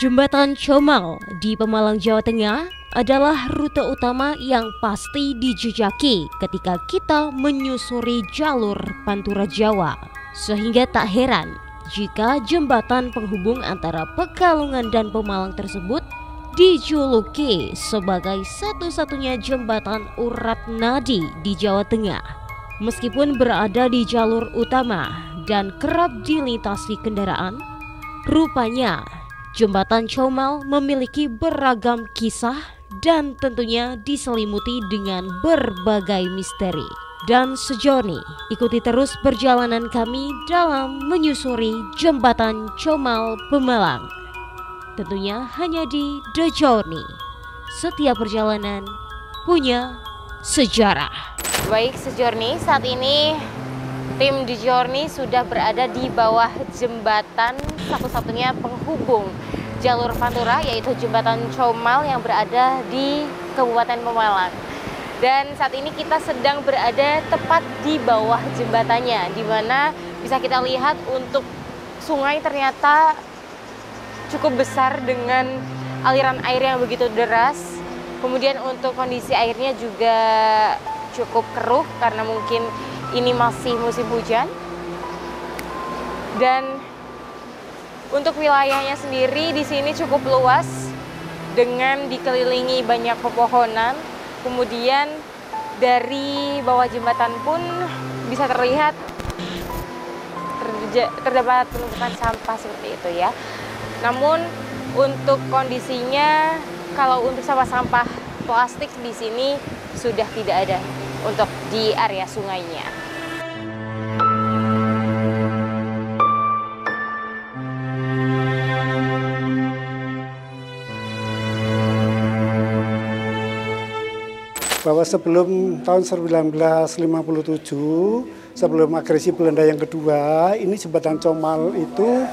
Jembatan Comal di Pemalang, Jawa Tengah adalah rute utama yang pasti dijejaki ketika kita menyusuri jalur Pantura Jawa. Sehingga tak heran jika jembatan penghubung antara Pekalongan dan Pemalang tersebut dijuluki sebagai satu-satunya jembatan urat nadi di Jawa Tengah. Meskipun berada di jalur utama dan kerap dilintasi kendaraan, rupanya Jembatan Comal memiliki beragam kisah dan tentunya diselimuti dengan berbagai misteri. Dan sejauh ini, ikuti terus perjalanan kami dalam menyusuri Jembatan Comal Pemalang. Tentunya hanya di The Journey. Setiap perjalanan punya sejarah. Baik, Sejourney, saat ini tim The Journey sudah berada di bawah jembatan satu-satunya penghubung jalur Pantura, yaitu Jembatan Comal yang berada di Kabupaten Pemalang. Dan saat ini kita sedang berada tepat di bawah jembatannya, di mana bisa kita lihat untuk sungai ternyata cukup besar dengan aliran air yang begitu deras. Kemudian untuk kondisi airnya juga cukup keruh karena mungkin ini masih musim hujan. Dan untuk wilayahnya sendiri di sini cukup luas dengan dikelilingi banyak pepohonan. Kemudian dari bawah jembatan pun bisa terlihat terdapat penumpukan sampah seperti itu ya. Namun untuk kondisinya, kalau untuk sampah-sampah plastik di sini sudah tidak ada untuk di area sungainya. Bahwa sebelum tahun 1957, sebelum agresi Belanda yang kedua, ini jembatan Comal itu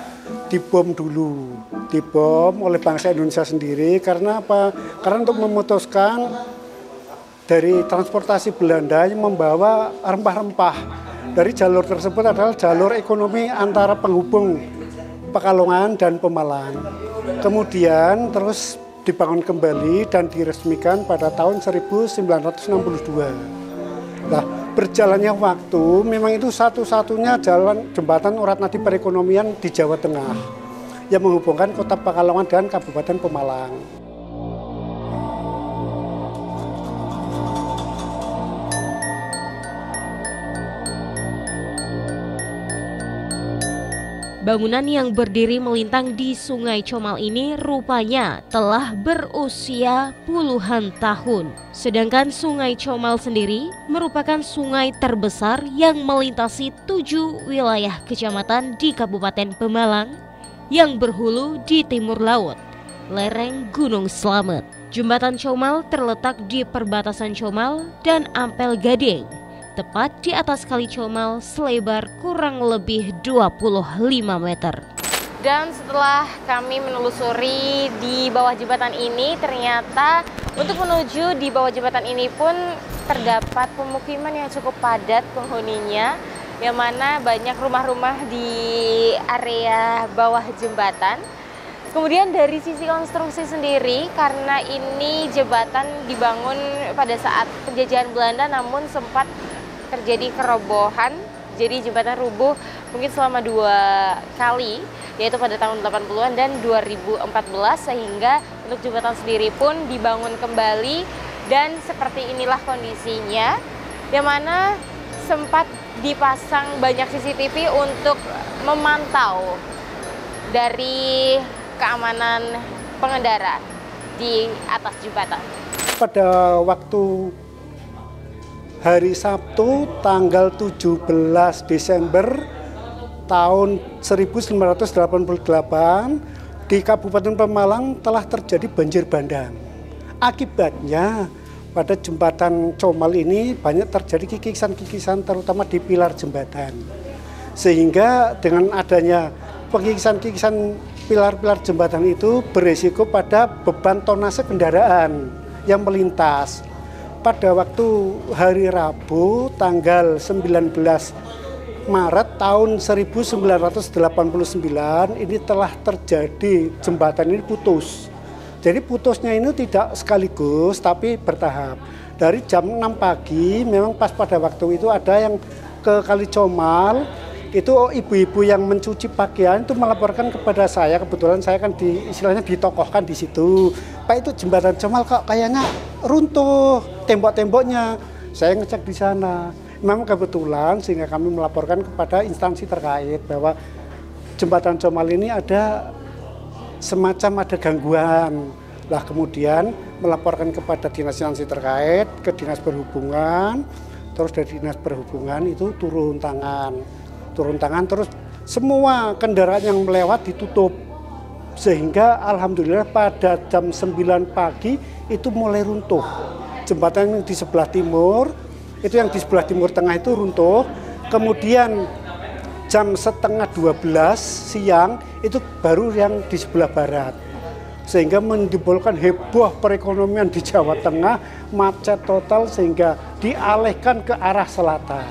dibom dulu. Dibom oleh bangsa Indonesia sendiri karena apa? Karena untuk memutuskan dari transportasi Belanda yang membawa rempah-rempah. Dari jalur tersebut adalah jalur ekonomi antara penghubung Pekalongan dan Pemalang. Kemudian terus dibangun kembali dan diresmikan pada tahun 1962. Nah, berjalannya waktu memang itu satu-satunya jalan jembatan urat nadi perekonomian di Jawa Tengah yang menghubungkan kota Pekalongan dan Kabupaten Pemalang. Bangunan yang berdiri melintang di Sungai Comal ini rupanya telah berusia puluhan tahun. Sedangkan Sungai Comal sendiri merupakan sungai terbesar yang melintasi 7 wilayah kecamatan di Kabupaten Pemalang yang berhulu di timur laut, lereng Gunung Slamet. Jembatan Comal terletak di perbatasan Comal dan Ampel Gading, tepat di atas Kali Comal selebar kurang lebih 25 meter. Dan setelah kami menelusuri di bawah jembatan ini, ternyata untuk menuju di bawah jembatan ini pun terdapat pemukiman yang cukup padat penghuninya, yang mana banyak rumah-rumah di area bawah jembatan. Kemudian dari sisi konstruksi sendiri, karena ini jembatan dibangun pada saat penjajahan Belanda namun sempat terjadi kerobohan, jadi jembatan rubuh mungkin selama 2 kali, yaitu pada tahun 80-an dan 2014, sehingga untuk jembatan sendiri pun dibangun kembali dan seperti inilah kondisinya, yang mana sempat dipasang banyak CCTV untuk memantau dari keamanan pengendara di atas jembatan. Pada waktu hari Sabtu tanggal 17 Desember tahun 1988 di Kabupaten Pemalang telah terjadi banjir bandang. Akibatnya pada jembatan Comal ini banyak terjadi kikisan-kikisan terutama di pilar jembatan. Sehingga dengan adanya pengikisan-kikisan pilar-pilar jembatan itu beresiko pada beban tonase kendaraan yang melintas. Pada waktu hari Rabu tanggal 19 Maret tahun 1989 ini telah terjadi jembatan ini putus. Jadi putusnya ini tidak sekaligus tapi bertahap. Dari jam 6 pagi memang pas pada waktu itu ada yang ke Kali Comal, itu ibu-ibu yang mencuci pakaian itu melaporkan kepada saya, kebetulan saya kan istilahnya ditokohkan di situ. Pak, itu jembatan Comal kok kayaknya runtuh tembok-temboknya. Saya ngecek di sana. Memang kebetulan sehingga kami melaporkan kepada instansi terkait bahwa jembatan Comal ini ada semacam ada gangguan. Lah kemudian melaporkan kepada dinas-instansi terkait, ke dinas perhubungan, terus dari dinas perhubungan itu turun tangan terus semua kendaraan yang melewat ditutup. Sehingga alhamdulillah pada jam 9 pagi itu mulai runtuh. Jembatan yang di sebelah timur, itu yang di sebelah timur tengah itu runtuh. Kemudian jam setengah 12 siang itu baru yang di sebelah barat. Sehingga menimbulkan heboh perekonomian di Jawa Tengah, macet total sehingga dialihkan ke arah selatan.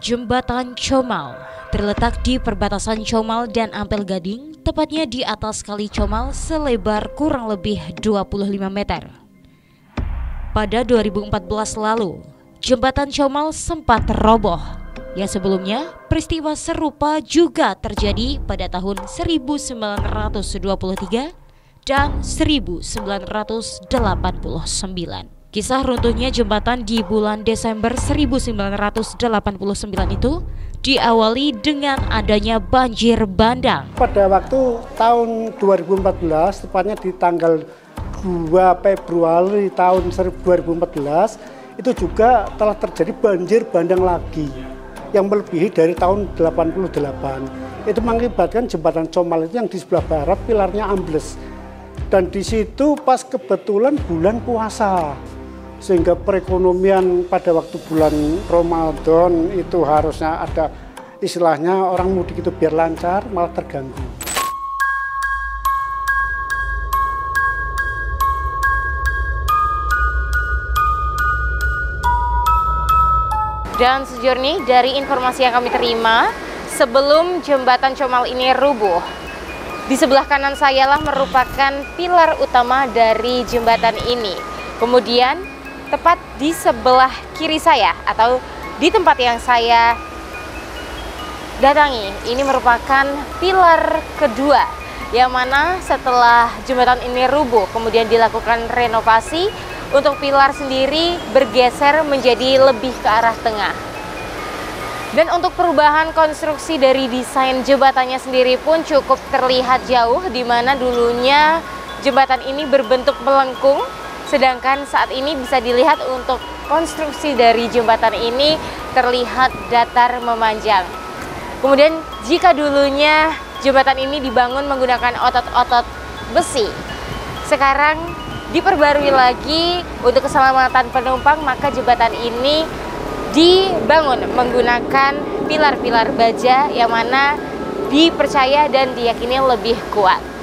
Jembatan Comal terletak di perbatasan Comal dan Ampel Gading, tepatnya di atas Kali Comal selebar kurang lebih 25 meter. Pada 2014 lalu, jembatan Comal sempat roboh. Yang sebelumnya, peristiwa serupa juga terjadi pada tahun 1923 dan 1989. Kisah runtuhnya jembatan di bulan Desember 1989 itu diawali dengan adanya banjir bandang. Pada waktu tahun 2014, tepatnya di tanggal 2 Februari tahun 2014, itu juga telah terjadi banjir bandang lagi yang melebihi dari tahun 88. Itu mengakibatkan jembatan Comal itu yang di sebelah barat pilarnya ambles. Dan di situ pas kebetulan bulan puasa. Sehingga perekonomian pada waktu bulan Ramadan itu harusnya ada istilahnya orang mudik itu biar lancar malah terganggu. Dan sejauh ini dari informasi yang kami terima, sebelum jembatan Comal ini rubuh, di sebelah kanan saya lah merupakan pilar utama dari jembatan ini. Kemudian tepat di sebelah kiri saya atau di tempat yang saya datangi, ini merupakan pilar kedua yang mana setelah jembatan ini rubuh kemudian dilakukan renovasi untuk pilar sendiri bergeser menjadi lebih ke arah tengah. Dan untuk perubahan konstruksi dari desain jembatannya sendiri pun cukup terlihat jauh, di mana dulunya jembatan ini berbentuk melengkung. Sedangkan saat ini bisa dilihat untuk konstruksi dari jembatan ini terlihat datar memanjang. Kemudian jika dulunya jembatan ini dibangun menggunakan otot-otot besi, sekarang diperbarui lagi untuk keselamatan penumpang, maka jembatan ini dibangun menggunakan pilar-pilar baja yang mana dipercaya dan diyakini lebih kuat.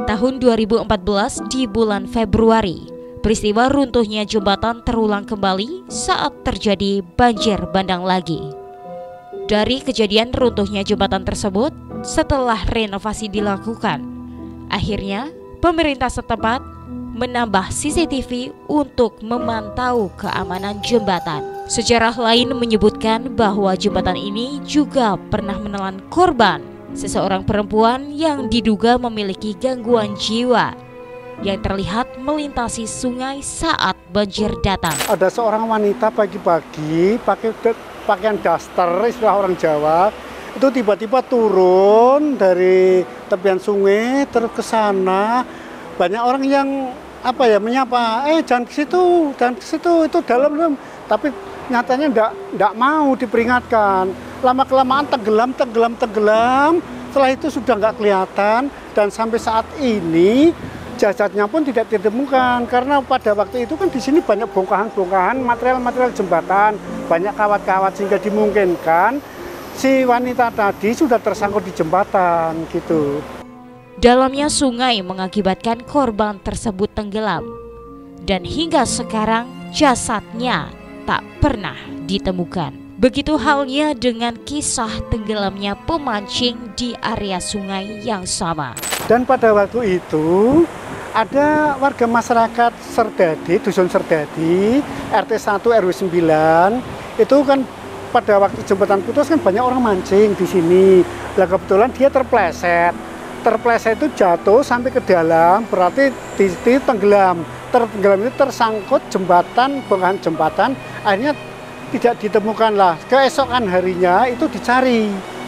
Tahun 2014 di bulan Februari, peristiwa runtuhnya jembatan terulang kembali saat terjadi banjir bandang lagi. Dari kejadian runtuhnya jembatan tersebut, setelah renovasi dilakukan, akhirnya pemerintah setempat menambah CCTV untuk memantau keamanan jembatan. Sejarah lain menyebutkan bahwa jembatan ini juga pernah menelan korban, seseorang perempuan yang diduga memiliki gangguan jiwa yang terlihat melintasi sungai saat banjir datang. Ada seorang wanita pagi-pagi pakai pakaian daster, istilah orang Jawa, itu tiba-tiba turun dari tepian sungai terus ke sana. Banyak orang yang menyapa, jangan ke situ, itu dalam. Tapi nyatanya enggak mau diperingatkan. Lama-kelamaan tenggelam. Setelah itu sudah nggak kelihatan dan sampai saat ini jasadnya pun tidak ditemukan karena pada waktu itu kan di sini banyak bongkahan material jembatan, banyak kawat-kawat sehingga dimungkinkan si wanita tadi sudah tersangkut di jembatan gitu. Dalamnya sungai mengakibatkan korban tersebut tenggelam dan hingga sekarang jasadnya tak pernah ditemukan. Begitu halnya dengan kisah tenggelamnya pemancing di area sungai yang sama. Dan pada waktu itu ada warga masyarakat Serdadi, Dusun Serdadi, RT 1 RW 9, itu kan pada waktu jembatan putus kan banyak orang mancing di sini. Lah kebetulan dia terpleset itu jatuh sampai ke dalam, berarti tenggelam. Tenggelam itu tersangkut bongkahan jembatan, akhirnya tidak ditemukan lah. Keesokan harinya itu dicari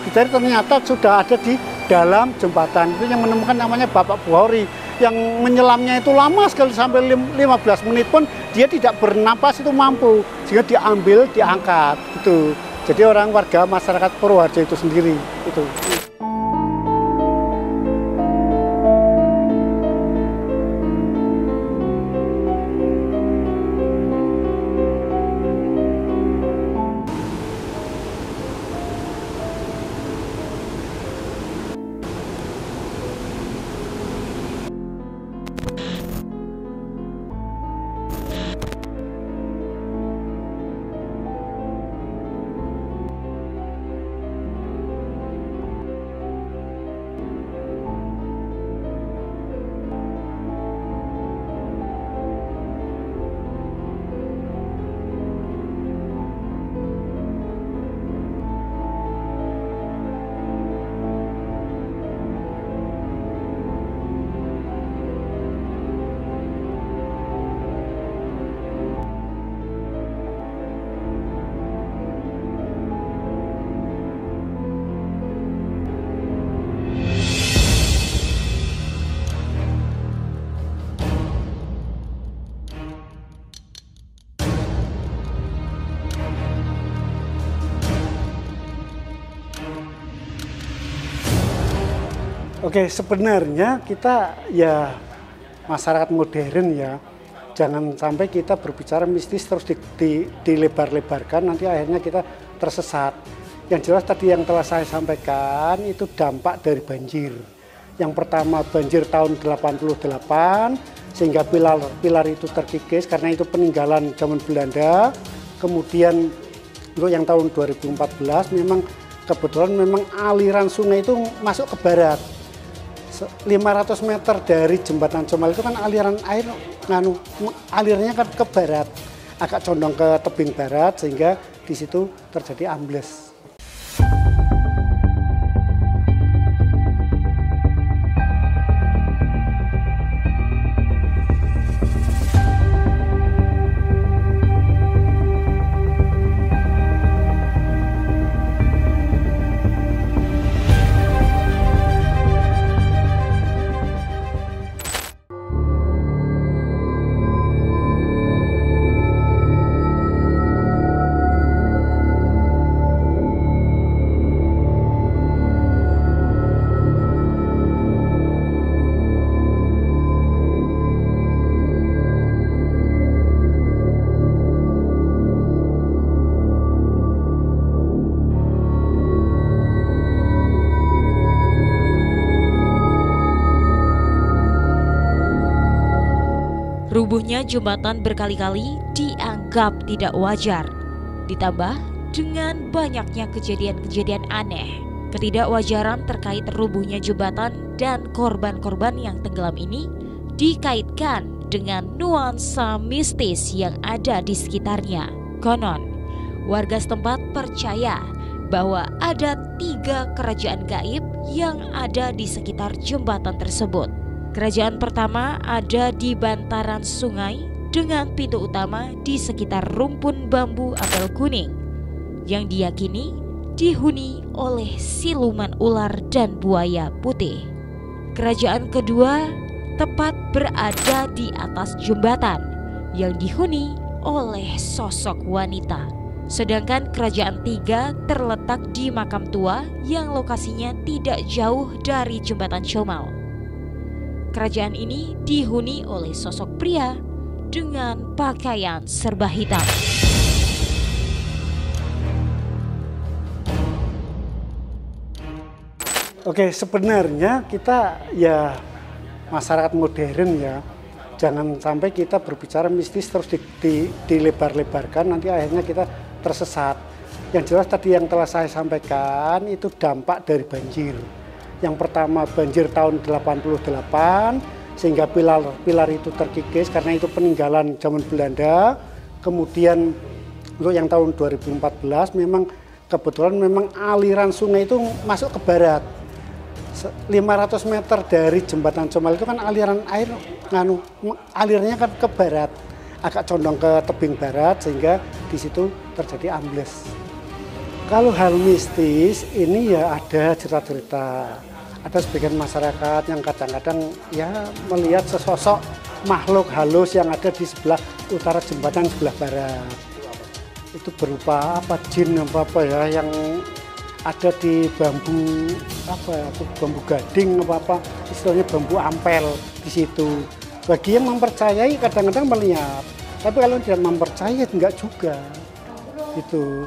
ternyata sudah ada di dalam jembatan. Itu yang menemukan namanya Bapak Buhori. Yang menyelamnya itu lama sekali sampai 15 menit pun dia tidak bernapas itu mampu. Sehingga diambil, diangkat gitu. Jadi orang warga masyarakat Purwoharjo itu sendiri itu. Oke, sebenarnya kita ya masyarakat modern ya, jangan sampai kita berbicara mistis terus dilebar-lebarkan, nanti akhirnya kita tersesat. Yang jelas tadi yang telah saya sampaikan itu dampak dari banjir. Yang pertama banjir tahun 88 sehingga pilar itu terkikis karena itu peninggalan zaman Belanda. Kemudian untuk yang tahun 2014 memang kebetulan memang aliran sungai itu masuk ke barat. 500 meter dari jembatan Comal itu kan aliran air alirnya kan ke barat, agak condong ke tebing barat sehingga di situ terjadi ambles. Rubuhnya jembatan berkali-kali dianggap tidak wajar. Ditambah dengan banyaknya kejadian-kejadian aneh, ketidakwajaran terkait rubuhnya jembatan dan korban-korban yang tenggelam ini dikaitkan dengan nuansa mistis yang ada di sekitarnya. Konon, warga setempat percaya bahwa ada 3 kerajaan gaib yang ada di sekitar jembatan tersebut. Kerajaan pertama ada di bantaran sungai dengan pintu utama di sekitar rumpun bambu apel kuning yang diyakini dihuni oleh siluman ular dan buaya putih. Kerajaan kedua tepat berada di atas jembatan yang dihuni oleh sosok wanita. Sedangkan kerajaan tiga terletak di makam tua yang lokasinya tidak jauh dari jembatan Comal. Kerajaan ini dihuni oleh sosok pria dengan pakaian serba hitam. Oke, sebenarnya kita ya masyarakat modern ya, jangan sampai kita berbicara mistis terus dilebar-lebarkan, nanti akhirnya kita tersesat. Yang jelas tadi yang telah saya sampaikan itu dampak dari banjir. Yang pertama banjir tahun 88 sehingga pilar itu terkikis karena itu peninggalan zaman Belanda. Kemudian untuk yang tahun 2014 memang kebetulan memang aliran sungai itu masuk ke barat. 500 meter dari jembatan Comal itu kan aliran air alirnya kan ke barat, agak condong ke tebing barat sehingga di situ terjadi ambles. Kalau hal mistis ini ya ada cerita-cerita. Ada sebagian masyarakat yang kadang-kadang ya melihat sesosok makhluk halus yang ada di sebelah utara jembatan sebelah barat. Itu berupa apa, jin apa ya yang ada di bambu bambu gading apa istilahnya bambu ampel di situ. Bagi yang mempercayai kadang-kadang melihat, tapi kalau tidak mempercayai enggak juga gitu.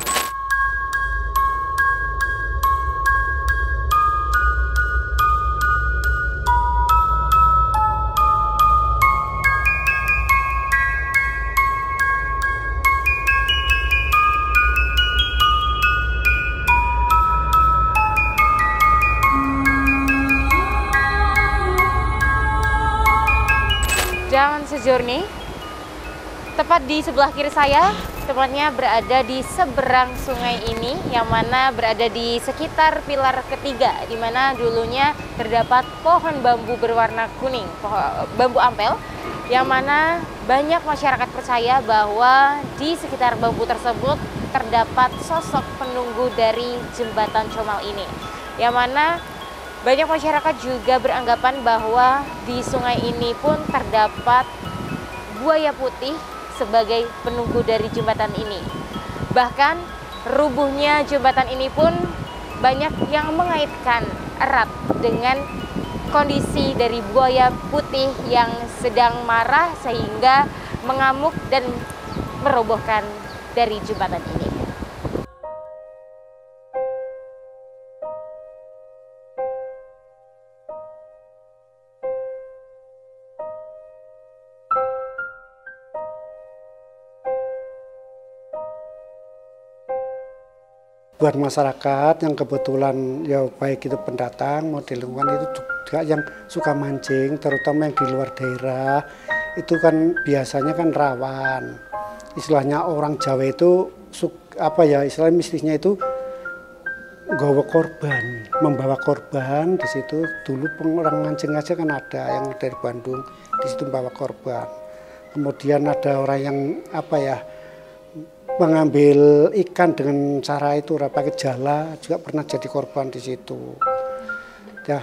Jalan Sejorni, tepat di sebelah kiri saya, tepatnya berada di seberang sungai ini, yang mana berada di sekitar pilar ketiga, di mana dulunya terdapat pohon bambu berwarna kuning, bambu ampel, yang mana banyak masyarakat percaya bahwa di sekitar bambu tersebut terdapat sosok penunggu dari jembatan Comal ini, yang mana banyak masyarakat juga beranggapan bahwa di sungai ini pun terdapat buaya putih sebagai penunggu dari jembatan ini. Bahkan rubuhnya jembatan ini pun banyak yang mengaitkan erat dengan kondisi dari buaya putih yang sedang marah sehingga mengamuk dan merobohkan dari jembatan ini. Buat masyarakat yang kebetulan ya baik itu pendatang mau di lingkungan itu juga yang suka mancing, terutama yang di luar daerah itu kan biasanya kan rawan. Istilahnya orang Jawa itu istilah mistisnya itu membawa korban di situ. Dulu orang mancing aja kan ada yang dari Bandung di situ membawa korban. Kemudian ada orang yang mengambil ikan dengan cara itu pakai jala juga pernah jadi korban di situ. Ya,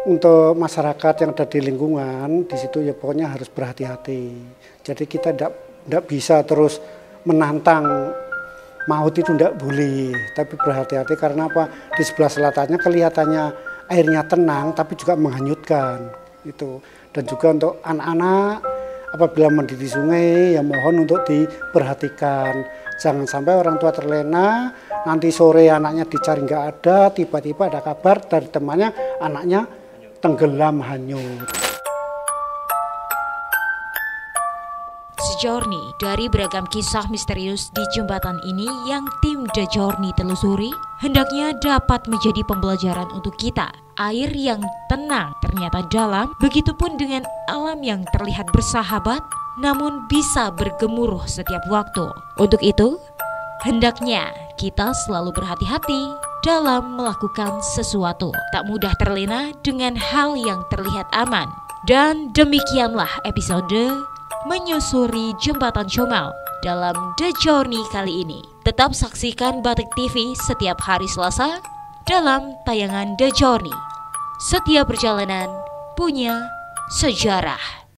untuk masyarakat yang ada di lingkungan di situ ya pokoknya harus berhati-hati. Jadi kita tidak bisa terus menantang maut itu tidak boleh, tapi berhati-hati karena apa? Di sebelah selatannya kelihatannya airnya tenang tapi juga menghanyutkan itu. Dan juga untuk anak-anak apabila mandi di sungai, ya mohon untuk diperhatikan. Jangan sampai orang tua terlena, nanti sore anaknya dicari nggak ada, tiba-tiba ada kabar dari temannya, anaknya tenggelam hanyut. Sejorni dari beragam kisah misterius di jembatan ini yang tim The Journey telusuri, hendaknya dapat menjadi pembelajaran untuk kita. Air yang tenang ternyata dalam, begitupun dengan alam yang terlihat bersahabat, namun bisa bergemuruh setiap waktu. Untuk itu, hendaknya kita selalu berhati-hati dalam melakukan sesuatu. Tak mudah terlena dengan hal yang terlihat aman. Dan demikianlah episode Menyusuri Jembatan Comal dalam The Journey kali ini. Tetap saksikan Batik TV setiap hari Selasa dalam tayangan The Journey. Setiap perjalanan punya sejarah.